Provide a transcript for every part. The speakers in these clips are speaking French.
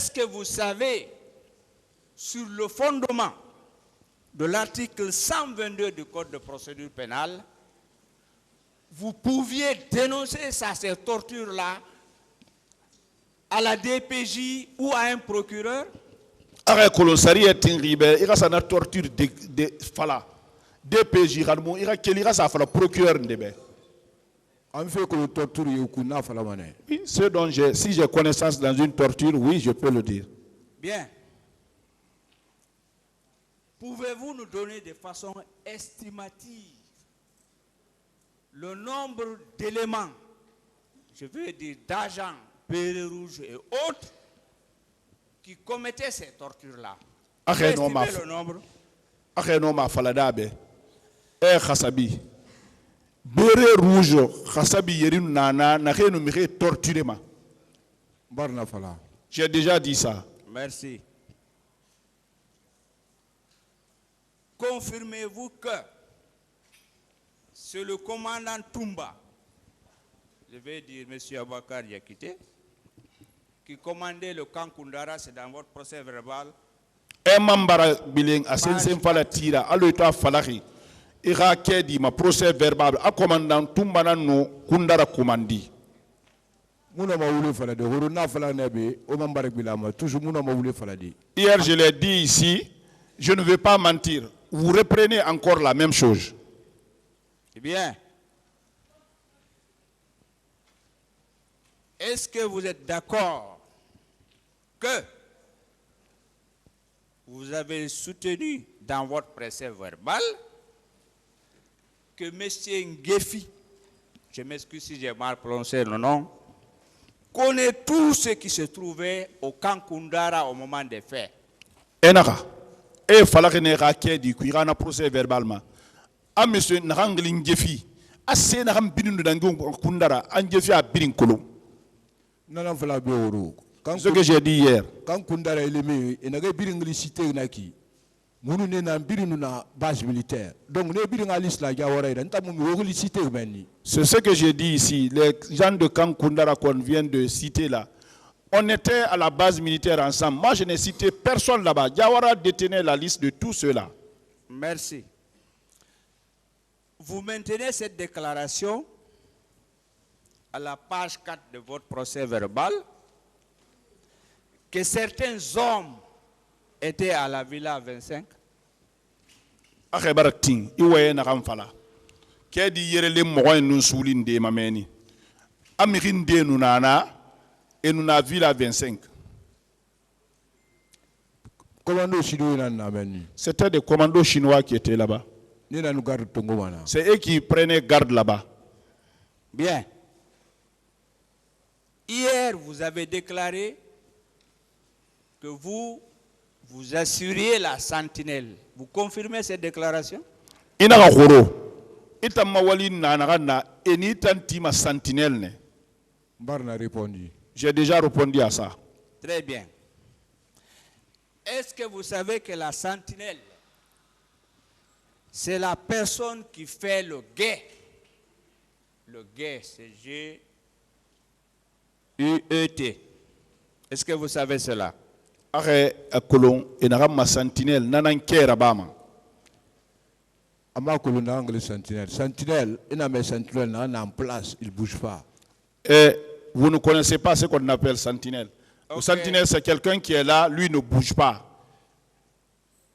Est-ce que vous savez, sur le fondement de l'article 122 du Code de procédure pénale, vous pouviez dénoncer ces tortures-là à la DPJ ou à un procureur? Arrêt colonsari est un ribe, il y a sa torture de fala. DPJ, il y a quel ça fala procureur ndebe. En fait que le torture est au kuna fala mané. Oui, ce dont si j'ai connaissance dans une torture, oui, je peux le dire. Bien. Pouvez-vous nous donner de façon estimative le nombre d'éléments, je veux dire d'agents, bérets rouges et autres, qui commettaient ces tortures-là? Estimez le nombre. Akhenoma faladabe. Khasabi. Béret rouge, Khasabi yerin nana, n'akhénou mire torturé ma. Barna fala. J'ai déjà dit ça. Merci. Confirmez-vous que c'est le commandant Toumba, je vais dire M. Abakar Yakite, qui commandait le camp Koundara, c'est dans votre procès verbal. Mambara biling asensen fala tira, alo ito falaki. Ira kedi ma procès verbal, a commandant Toumba no Koundara commandi. Mouna ma voulu fala de, Rona fala nebe, o mambara bilama, toujours mouna ma voulu fala de. Hier, je l'ai dit ici, je ne vais pas mentir. Vous reprenez encore la même chose. Eh bien, est-ce que vous êtes d'accord que vous avez soutenu dans votre procès verbal que M. Ngefi, je m'excuse si j'ai mal prononcé le nom, connaît tout ce qui se trouvait au camp Koundara au moment des faits? Enaka. Et fallait que ne raquait du cuirana procès verbalement. A monsieur Narangling Jefi, a Sénam Binu d'Angong Kundara, un Jefi à Birinkolo. Non, fala beoro. Ce que j'ai dit hier. Quand Kundara est aimé, et n'a pas cité Naki. Mounou n'a birinu na base militaire. Donc, nous avons une liste là, c'est ce que j'ai dit ici. Les gens de camp Kundara qu'on vient de citer là. On était à la base militaire ensemble. Moi, je n'ai cité personne là-bas. Diawara détenait la liste de tous ceux-là. Merci. Vous maintenez cette déclaration à la page 4 de votre procès verbal que certains hommes étaient à la Villa 25? Akhebarakting, iwaye na kamfala. Kedi yerele mwa nun soulinde mameni. Amirinde nunana. Et nous avons vu la 25. C'était des commandos chinois qui étaient là-bas. C'est eux qui prenaient garde là-bas. Bien. Hier, vous avez déclaré que vous assuriez la sentinelle. Vous confirmez cette déclaration? Barna répondu. J'ai déjà répondu à ça. Très bien. Est-ce que vous savez que la sentinelle, c'est la personne qui fait le guet? Le guet, c'est G-U-E-T. Est-ce que vous savez cela? Arrête à Colon et Narama sentinelle, nanan kera bama. Ama Colon angle sentinelle. Sentinelle, il n'a pas sentinelle en place, il ne bouge pas. Et vous ne connaissez pas ce qu'on appelle sentinelle. Okay. Le sentinelle, c'est quelqu'un qui est là, lui ne bouge pas.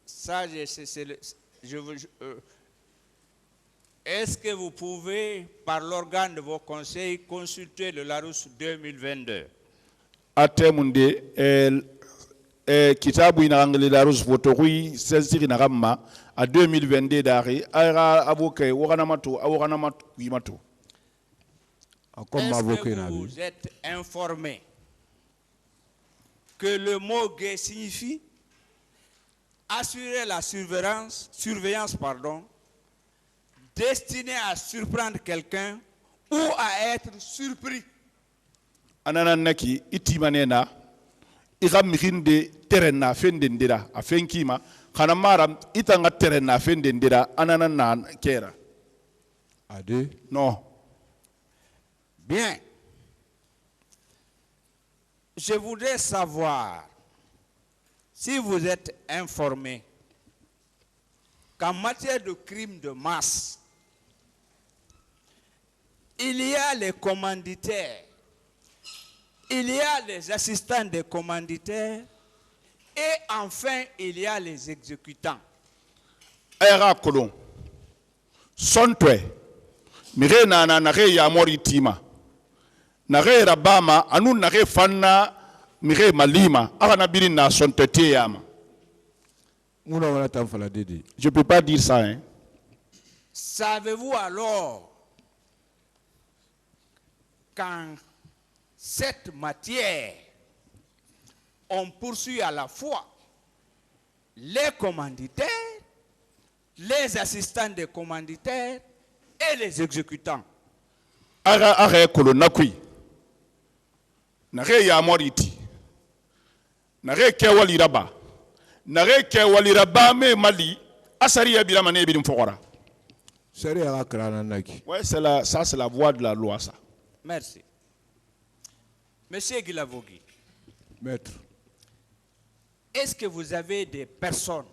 Ça, est-ce que vous pouvez, par l'organe de vos conseils, consulter le Larousse 2022? Atemunde, kitabu inangeli Larousse votorui, sensiri nagamma, à 2022 d'arrêt, aira avocat, waranamato, awaranamato, wimato. Est-ce que vous êtes informé que le mot guet signifie assurer la surveillance, destinée à surprendre quelqu'un ou à être surpris? Ananaki itimanena igamrinde terena fendendera afenkima kanamara itanga terena fendendera ananana kera. Ade? Non. Bien. Je voudrais savoir si vous êtes informé qu'en matière de crimes de masse, il y a les commanditaires, il y a les assistants des commanditaires, et enfin, il y a les exécutants. Era kolon. Sontwe. Mire na nare ya moritima. Nare rabama anu nare fanna mire malima. Aga na biri na sontete yama. Je ne peux pas dire ça. Hein. Savez-vous alors qu'en cette matière, on poursuit à la fois les commanditaires, les assistants des commanditaires et les exécutants. Ara kolonakui. Nare ya moriti. Nare kewali raba. Nare kewali raba me mali. Asari ya bila mane bidim fokora. Ouais, ça c'est la voie de la loi ça. Merci. Monsieur Guilavogui. Maître. Est-ce que vous avez des personnes,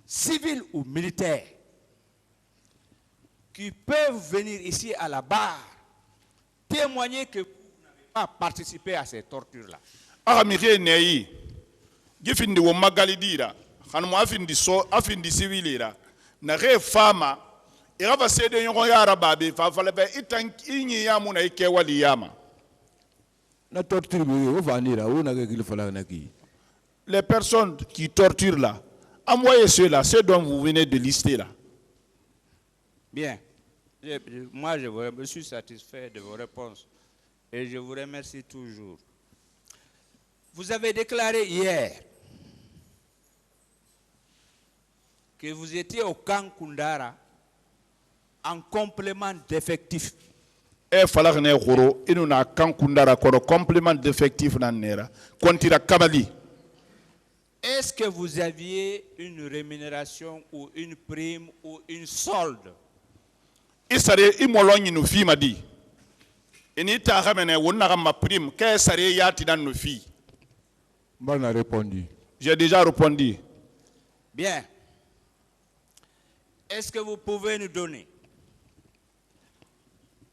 civiles ou militaires, qui peuvent venir ici à la barre témoigner que vous n'avez pas participé à ces tortures-là? Aramire neyi. Gifindi wo magalidira. Hanmo afindi civilira. Na re fama. Ira va sede yon yara babi fa fale be itan inyi yamu na ike wali yama. Na torture wo vanira wo na gil fala na ki. Les personnes qui torturent là, envoyez ceux-là, ceux dont vous venez de lister là. Bien. Moi, je suis satisfait de vos réponses et je vous remercie toujours. Vous avez déclaré hier que vous étiez au camp Koundara en complément d'effectifs. E falak ne khoro inu na kan kundara koro complément d'effectif na nera kontira kabali. Est-ce que vous aviez une rémunération ou une prime ou une solde? Isare imolonyi no fi madi. Eni ta ramene wonna ma prime ke sare yati dan no fi. Bon a répondu. J'ai déjà répondu. Bien. Est-ce que vous pouvez nous donner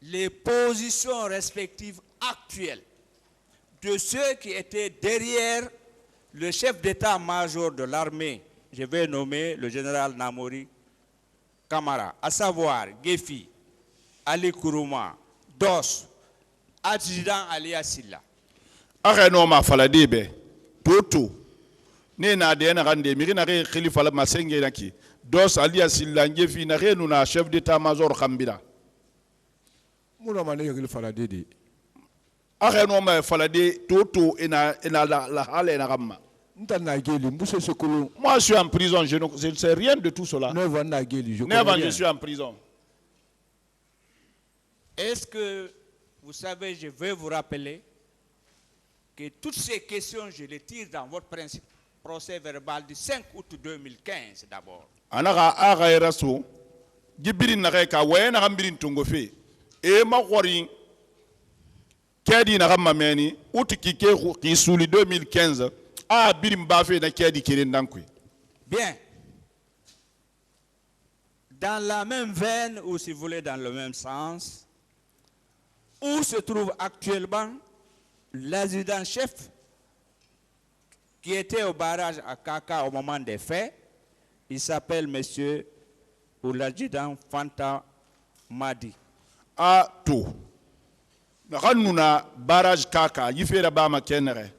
les positions respectives actuelles de ceux qui étaient derrière le chef d'état-major de l'armée, je vais nommer le général Namori Kamara, à savoir Gefi, Ali Kourouma, Dos, adjudant Alia Silla. Areno ma faladibe, Toto, ne na de na rande mirina re khalifa la masenge naki. Dos Alia Silla Gefi na re na chef d'état-major Khambira. Muna mane gil fala dede. Areno ma falade Toto ena la hale na ramma. Moi, je suis en prison, je ne sais rien de tout cela. Je suis en prison. Est-ce que vous savez, je vais vous rappeler que toutes ces questions, je les tire dans votre procès verbal du 5 août 2015 d'abord. Anaka aga eraso, gibirin na ka waye na gambirin tungofe. E ma khori kedi na gamameni août ki suli 2015. Ah, bien. Dans la même veine, ou si vous voulez dans le même sens, où se trouve actuellement l'adjudant-chef qui était au barrage à Kaka au moment des faits. Il s'appelle monsieur ou l'adjudant Fanta Madi. Ah, tout. Nous barrage Kaka, il fait la bama kenere.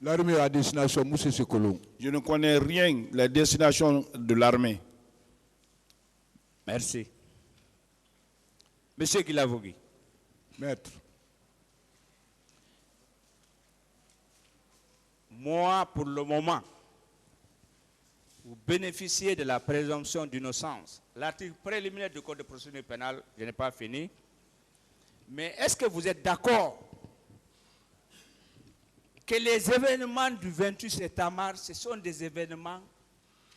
L'armée à destination Moussé Sekolon. Je ne connais rien la destination de l'armée. Merci. Monsieur Guilavogui. Maître. Moi, pour le moment, vous bénéficiez de la présomption d'innocence. L'article préliminaire du Code de procédure pénale, je n'ai pas fini. Mais est-ce que vous êtes d'accord que les événements du 28 septembre, ce sont des événements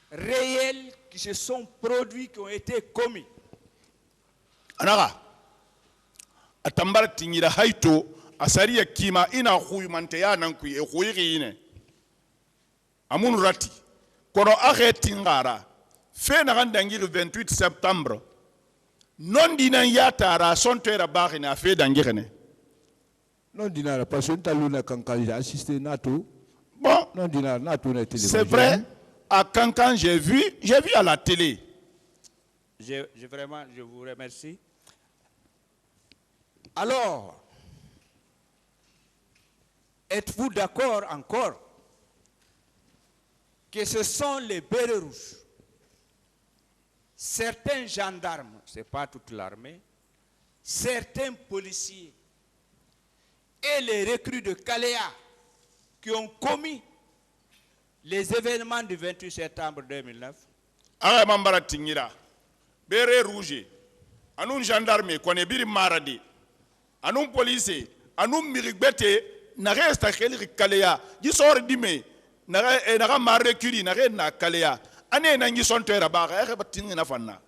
réels qui se sont produits, qui ont été commis? Anara, atambara tingira haito, asari ya kima ina huyu manteya nan kui e huyi ine amun rati kono ahe tingara fe na gandangi le 28 septembre non dinan yatara sontera bari na fe dangirene non dinara parce que taluna kankan j'ai assisté nato bon non dinara nato na télé c'est vrai à Cancan j'ai vu à la télé. Vraiment je vous remercie. Alors êtes-vous d'accord encore que ce sont les bérets rouges, certains gendarmes, ce n'est pas toute l'armée, certains policiers et les recrues de Kaléa qui ont commis les événements du 28 septembre 2009? Ara mambara tingira bérets rouges anun gendarme kone biri maradi anun police anun mirigbete na resta kheli Kaléa ji sor dime na marre kuri na na Kaléa ane na ngi sontera ba ga batin na fanna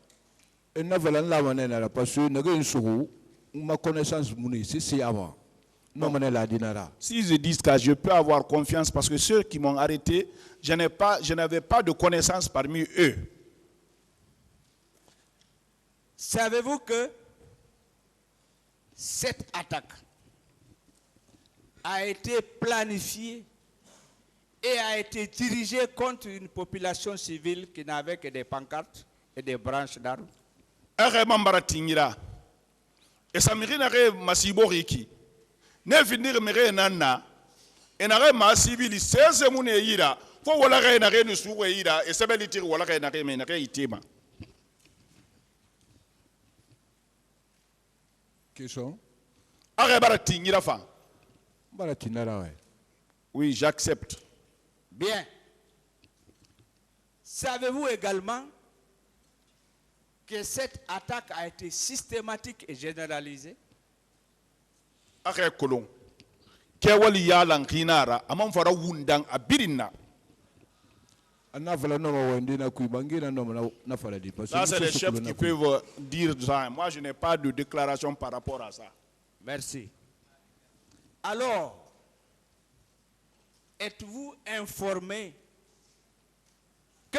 et na vala la manena parce que na gen sogo ma connaissance muni c'est avant non manela dinara. Si je dis que je peux avoir confiance parce que ceux qui m'ont arrêté je n'avais pas de connaissance parmi eux. Savez-vous que cette attaque a été planifiée et a été dirigée contre une population civile qui n'avait que des pancartes et des branches d'arbres? Et ça mérite masiboriki. Ne finir mere nana. Et n'arrête ma civil, c'est mon ira. Faut voilà rien à rien sur ira et ça va dire voilà rien à rien à itema. Question? Arrête baratingira fa. Baratinara ouais. Oui, j'accepte. Bien. Savez-vous également que cette attaque a été systématique et généralisée? Arrête colon. Kewali ya lankinara amam fara wundang abirina. Là, c'est les chefs qui peuvent dire ça. Moi, je n'ai pas de déclaration par rapport à ça. Merci. Alors, êtes-vous informé que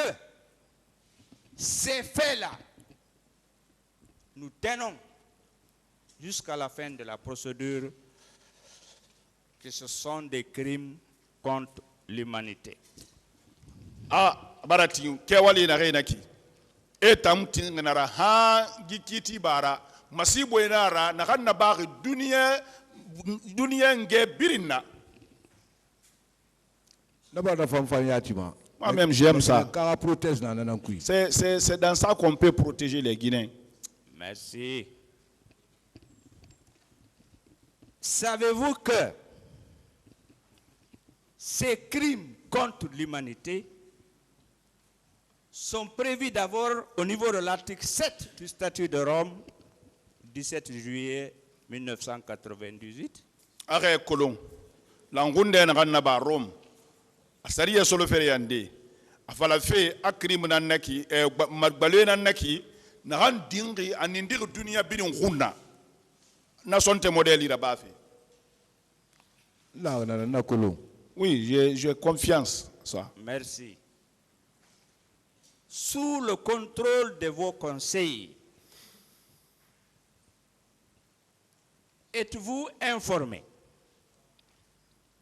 ces faits-là, nous tenons jusqu'à la fin de la procédure que ce sont des crimes contre l'humanité? Ah, barati kewali na reina ki. Etam tingnara ha gikiti bara masibo enara na kanna bari dunia nge birina. Moi-même j'aime ça. C'est dans ça qu'on peut protéger les Guinéens. Merci. Savez-vous que ces crimes contre l'humanité sont prévus d'abord au niveau de l'article 7 du statut de Rome, 17 juillet 1998. Arrête colon. L'angunde na ganna ba Rome. Asariya solo fere yande. Afala fe akrim nan naki magbale nan naki na ran dingi anindir dunia binin hunna. Na sonte modèle ira ba fe. Là na colon. Oui, j'ai confiance ça. Merci. Sous le contrôle de vos conseils, êtes-vous informé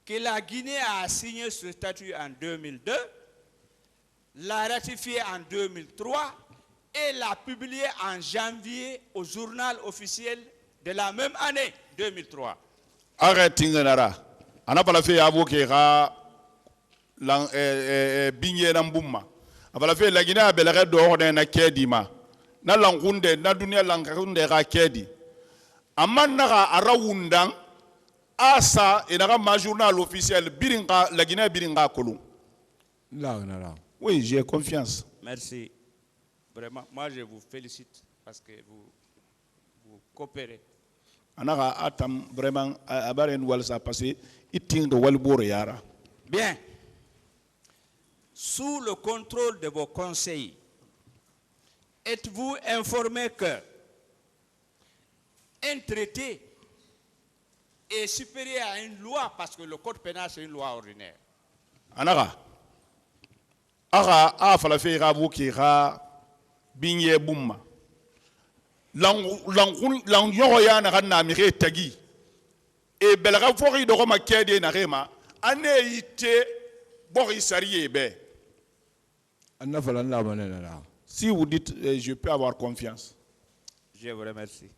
que la Guinée a signé ce statut en 2002, l'a ratifié en 2003 et l'a publié en janvier au journal officiel de la même année, 2003? Arrête nara. Ana pala fe avoke ra binye na mbumma. Abala fe la Guinée abelere do ordre na kedima. Na langunde na dunia langunde ra kedi. Amanara arawundang asa enara ma journal officiel biringa la Guinée biringa kolon. Là. Oui, j'ai confiance. Merci. Vraiment, moi je vous félicite parce que vous coopérez. Anara atam vraiment abaren walsa passé iting de walbore yara. Bien. Sous le contrôle de vos conseils, êtes-vous informé que un traité est supérieur à une loi parce que le code pénal c'est une loi ordinaire. Anara. Ara a falafe ga buki ga binye bumma. Lang yoro ya na na mi re tagi. E belga fori do ma kede na rema ane ite bori sariye be. Anna falan la banana. Si vous dites je peux avoir confiance. Je vous remercie.